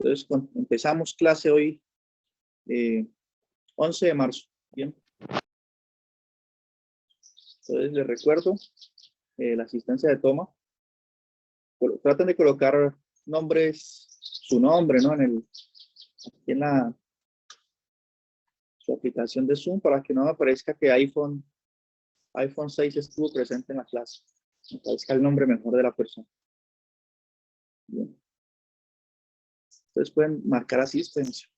Entonces, empezamos clase hoy, 11 de marzo. Bien. Entonces, les recuerdo la asistencia de toma. Traten de colocar nombres, su nombre, ¿no? Aquí en su aplicación de Zoom para que no me aparezca que iPhone 6 estuvo presente en la clase. Me aparezca el nombre mejor de la persona. Bien. Entonces pueden marcar asistencia.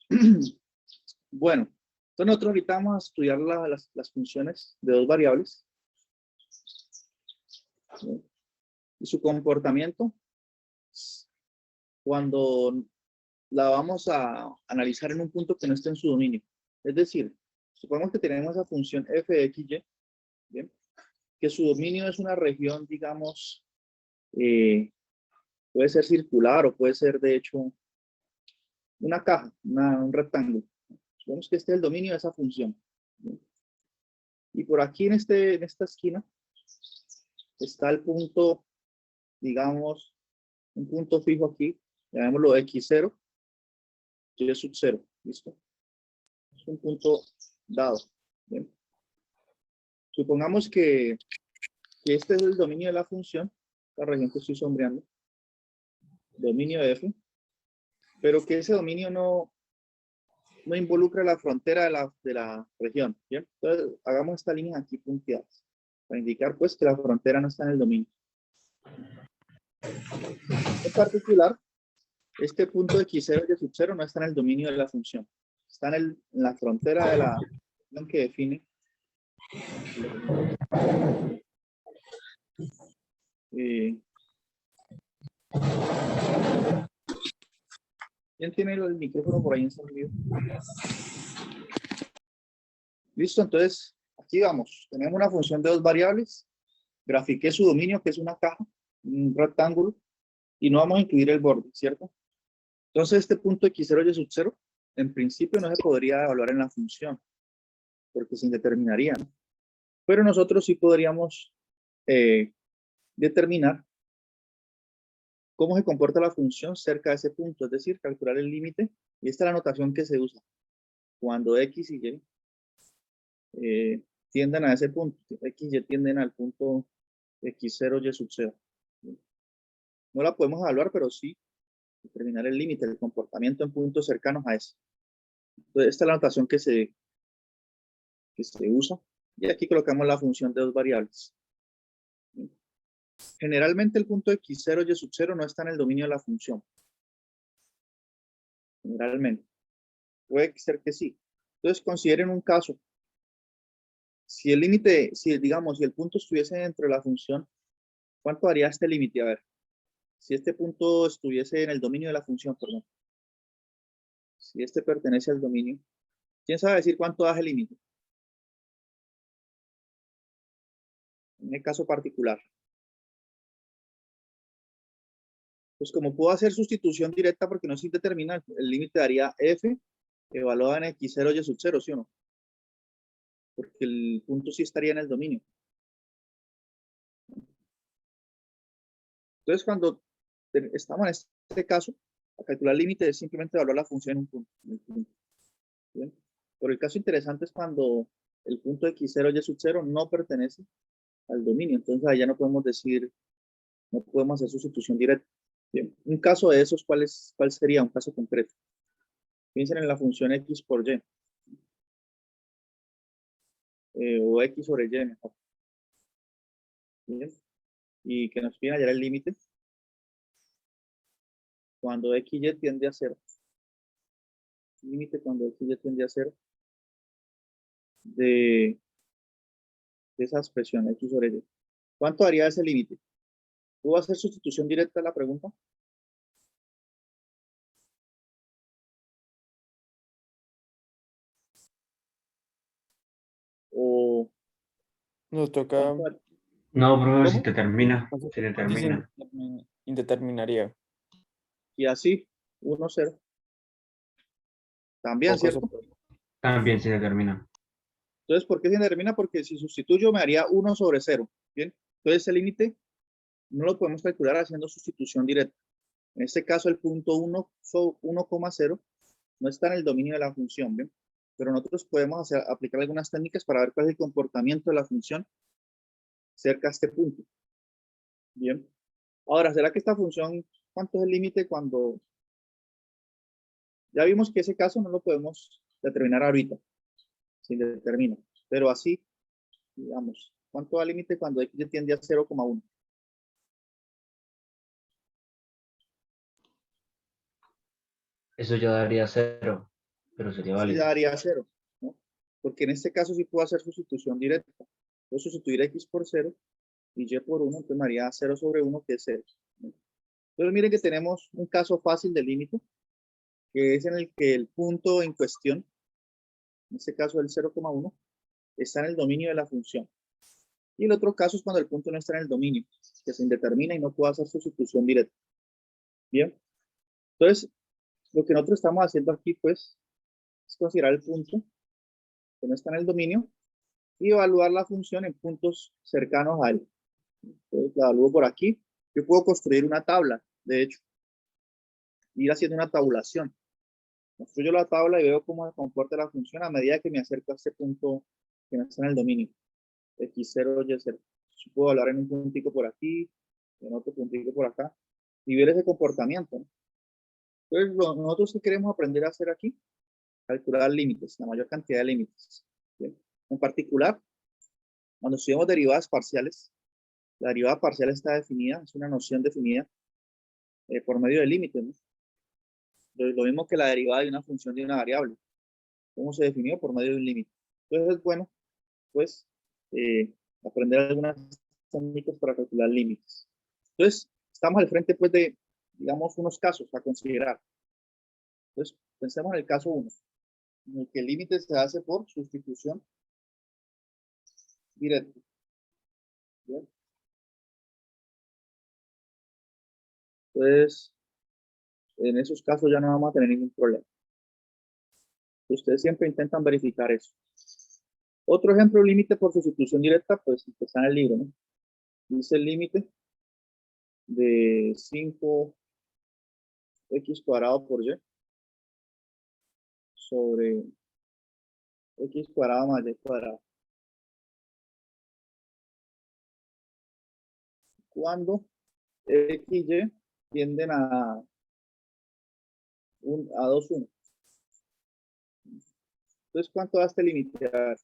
Bueno, entonces nosotros ahorita vamos a estudiar las funciones de dos variables. Bien. Y su comportamiento cuando la vamos a analizar en un punto que no esté en su dominio. Es decir, supongamos que tenemos esa función f de x, y, ¿bien? Que su dominio es una región, digamos, puede ser circular o puede ser, de hecho, una caja, un rectángulo. Supongamos que este es el dominio de esa función. ¿Bien? Y por aquí en esta esquina está el punto, digamos, un punto fijo aquí, llamémoslo x0, y sub 0, ¿listo? Es un punto dado. ¿Bien? Supongamos que este es el dominio de la función, la región que estoy sombreando, dominio de f, pero que ese dominio no involucra la frontera de la región. ¿Bien? Entonces, hagamos estas líneas aquí punteadas, para indicar pues que la frontera no está en el dominio. En particular, este punto x0 y sub 0 no está en el dominio de la función. Está en la frontera de la función que define. ¿Quién tiene el micrófono por ahí encendido? Listo, entonces aquí vamos. Tenemos una función de dos variables. Grafiqué su dominio, que es una caja, un rectángulo, y no vamos a incluir el borde, ¿cierto? Entonces este punto x0 y sub 0, en principio no se podría evaluar en la función, porque se indeterminaría, ¿no? Pero nosotros sí podríamos determinar cómo se comporta la función cerca de ese punto, es decir, calcular el límite, y esta es la notación que se usa cuando x y y tienden a ese punto, x y y tienden al punto x0 y sub 0. No la podemos evaluar, pero sí determinar el límite, el comportamiento en puntos cercanos a ese. Entonces, esta es la notación que se usa, y aquí colocamos la función de dos variables. Generalmente el punto x0 y sub 0 no está en el dominio de la función. Generalmente. Puede ser que sí. Entonces consideren un caso. Si el límite, si el punto estuviese dentro de la función, ¿cuánto daría este límite? A ver. Si este punto estuviese en el dominio de la función, perdón. Si este pertenece al dominio. ¿Quién sabe decir cuánto da el límite? En el caso particular. Pues como puedo hacer sustitución directa porque no es indeterminado, el límite daría f evaluada en x0 y sub 0, ¿sí o no? Porque el punto sí estaría en el dominio. Entonces, cuando estamos en este caso, a calcular el límite es simplemente evaluar la función en un punto. ¿Bien? Pero el caso interesante es cuando el punto x0 y sub 0 no pertenece al dominio. Entonces, allá no podemos decir, no podemos hacer sustitución directa. Bien. Un caso de esos, ¿cuál sería un caso concreto? Piensen en la función x por y. O x sobre y mejor. ¿Bien? Y que nos piden hallar el límite cuando x y tiende a 0. Límite cuando x y tiende a 0 de esa expresión x sobre y. ¿Cuánto daría ese límite? ¿Puedo hacer sustitución directa a la pregunta? ¿O Nos toca, No, bro, si cómo? te termina, dice, se determina. indeterminaría. Y así, 1-0. También, Poco se ¿cierto? puede. También se determina. Entonces, ¿por qué se determina? Porque si sustituyo me haría 1 sobre 0. ¿Bien? Entonces, ese límite no lo podemos calcular haciendo sustitución directa. En este caso, el punto 1,0 no está en el dominio de la función, ¿bien? Pero nosotros podemos aplicar algunas técnicas para ver cuál es el comportamiento de la función cerca a este punto. Bien. Ahora, ¿será que esta función, cuánto es el límite cuando... Ya vimos que ese caso no lo podemos determinar ahorita, si se determina. Pero así, digamos, ¿cuánto va el límite cuando x tiende a 0,1? Eso ya daría 0, pero sería Sí válido. daría 0, ¿no? Porque en este caso sí puedo hacer sustitución directa. Puedo sustituir x por 0 y y por 1, entonces me haría 0 sobre 1, que es 0. Entonces miren que tenemos un caso fácil de límite, que es en el que el punto en cuestión, en este caso el 0,1, está en el dominio de la función. Y el otro caso es cuando el punto no está en el dominio, que se indetermina y no puedo hacer sustitución directa. Bien. Entonces, lo que nosotros estamos haciendo aquí, pues, es considerar el punto que no está en el dominio y evaluar la función en puntos cercanos a él. Entonces, la evalúo por aquí. Yo puedo construir una tabla, de hecho, ir haciendo una tabulación. Construyo la tabla y veo cómo se comporta la función a medida que me acerco a este punto que no está en el dominio. X0, Y0. Yo puedo hablar en un puntico por aquí, en otro puntico por acá, y ver ese comportamiento, ¿no? Entonces, nosotros que queremos aprender a hacer aquí, calcular límites, la mayor cantidad de límites. ¿Bien? En particular, cuando estudiamos derivadas parciales, la derivada parcial está definida, es una noción definida por medio del límite, ¿no? Lo mismo que la derivada de una función de una variable. ¿Cómo se definió? Por medio de un límite. Entonces es bueno, pues, aprender algunas técnicas para calcular límites. Entonces, estamos al frente, pues, de, digamos, unos casos a considerar. Entonces, pensemos en el caso 1, en el que el límite se hace por sustitución directa. ¿Bien? Entonces, en esos casos ya no vamos a tener ningún problema. Ustedes siempre intentan verificar eso. Otro ejemplo, límite por sustitución directa, pues está en el libro, ¿no? Dice el límite de 5x² por y sobre x² más y². Cuando x y tienden a 2, 1. Entonces, ¿cuánto da este límite? A ver,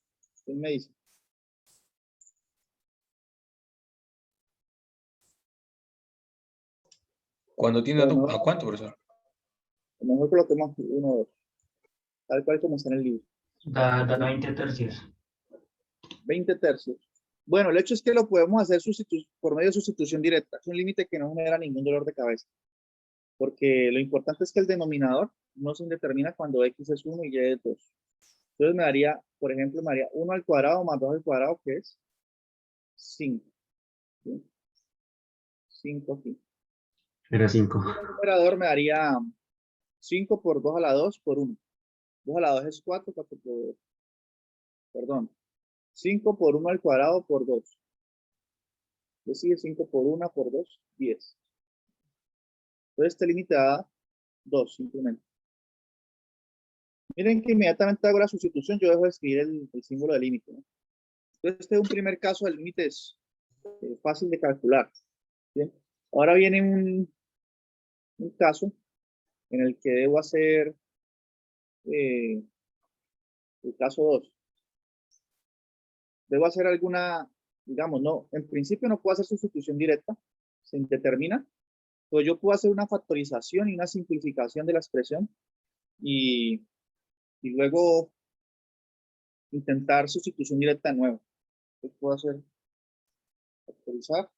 ¿quién me dice? Cuando tiende a, Bueno, ¿a cuánto, profesor? a lo mejor coloquemos 1, 2, tal cual como está en el libro. Da 20 tercios. 20 tercios. Bueno, el hecho es que lo podemos hacer por medio de sustitución directa. Es un límite que no genera ningún dolor de cabeza. Porque lo importante es que el denominador no se indetermina cuando x es 1 y y es 2. Entonces me daría, por ejemplo, me daría 1 al cuadrado más 2 al cuadrado, que es 5. ¿Sí? 5 aquí. Era 5. Y el numerador me daría 5 por 2 a la 2 por 1. 2 a la 2 es 4, 4 por 2. Perdón. 5 por 1 al cuadrado por 2. Decide 5 por 1 por 2, 10. Entonces este límite da 2 simplemente. Miren que inmediatamente hago la sustitución, yo dejo de escribir el símbolo de límite, ¿no? Entonces este es un primer caso de límites fácil de calcular. ¿Bien? Ahora viene un caso en el que debo hacer el caso 2. Debo hacer alguna, digamos, no, en principio no puedo hacer sustitución directa, se determina, pero yo puedo hacer una factorización y una simplificación de la expresión y luego intentar sustitución directa de nuevo. Entonces puedo hacer factorizar,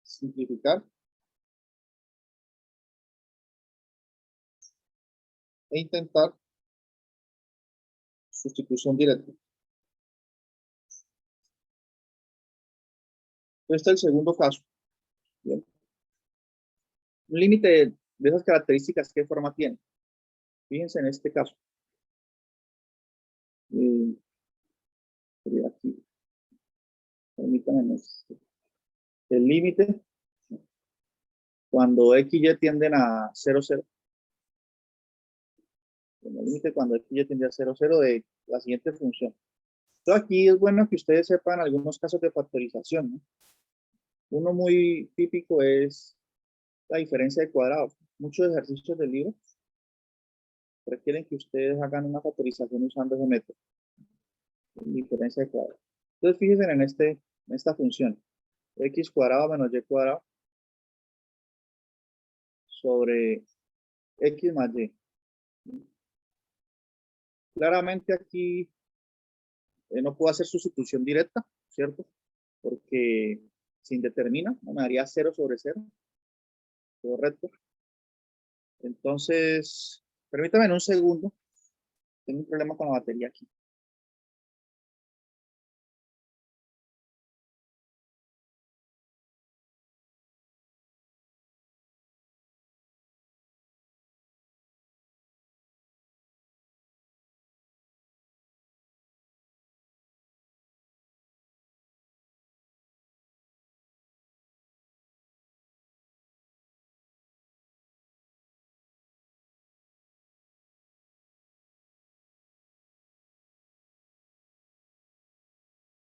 simplificar e intentar sustitución directa. Este es el segundo caso. Bien. Un límite de esas características, ¿qué forma tiene? Fíjense en este caso. Sería aquí. Permítanme. El límite cuando x y tienden a 0, 0. En el límite cuando x y tiende a 0, 0 de la siguiente función. Entonces aquí es bueno que ustedes sepan algunos casos de factorización, ¿no? Uno muy típico es la diferencia de cuadrados. Muchos ejercicios del libro requieren que ustedes hagan una factorización usando ese método. Diferencia de cuadrados. Entonces fíjense en esta función. X cuadrado menos y cuadrado sobre x más y. Claramente aquí no puedo hacer sustitución directa, ¿cierto? Porque se indetermina, me daría 0 sobre 0. Correcto. Entonces, permítame en un segundo. Tengo un problema con la batería aquí.